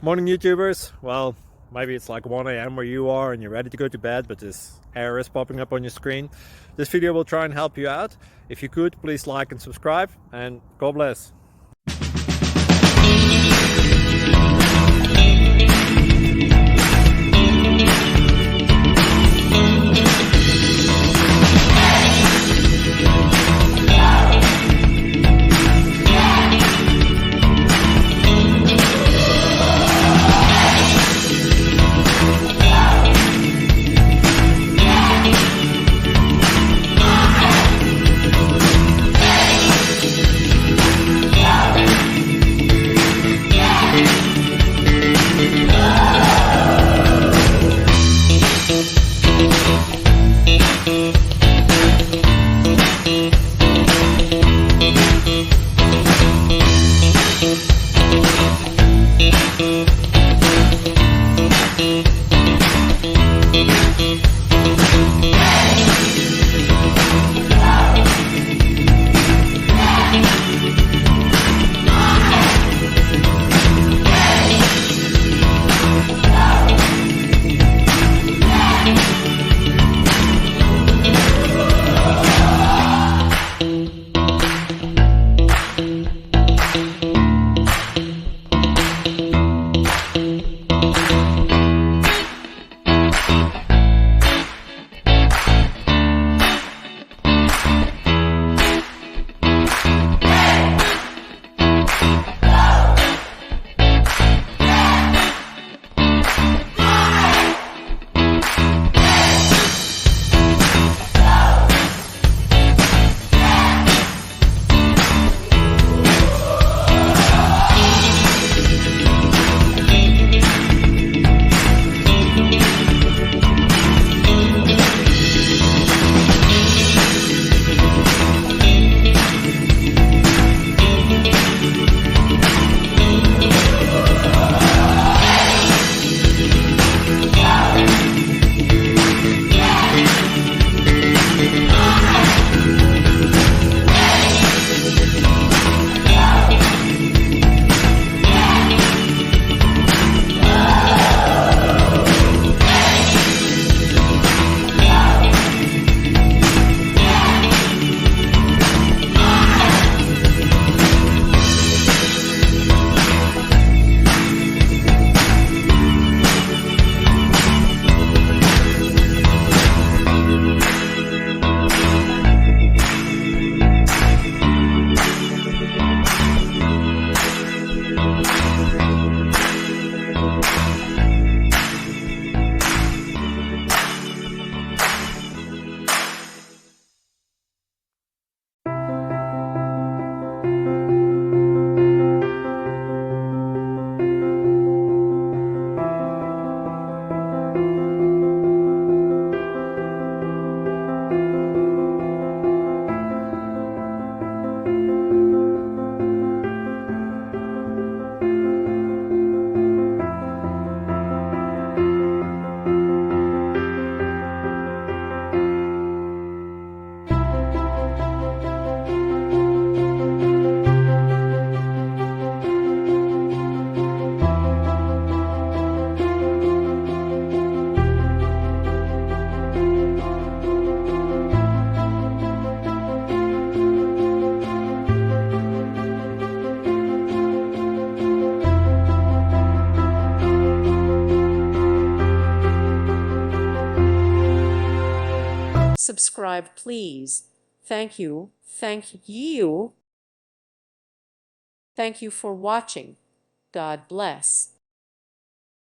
Morning, YouTubers. Well, maybe it's like 1 a.m. where you are and you're ready to go to bed, but this error is popping up on your screen. This video will try and help you out. If you could, please like and subscribe, and God bless. Subscribe, please. Thank you. Thank you. Thank you for watching. God bless.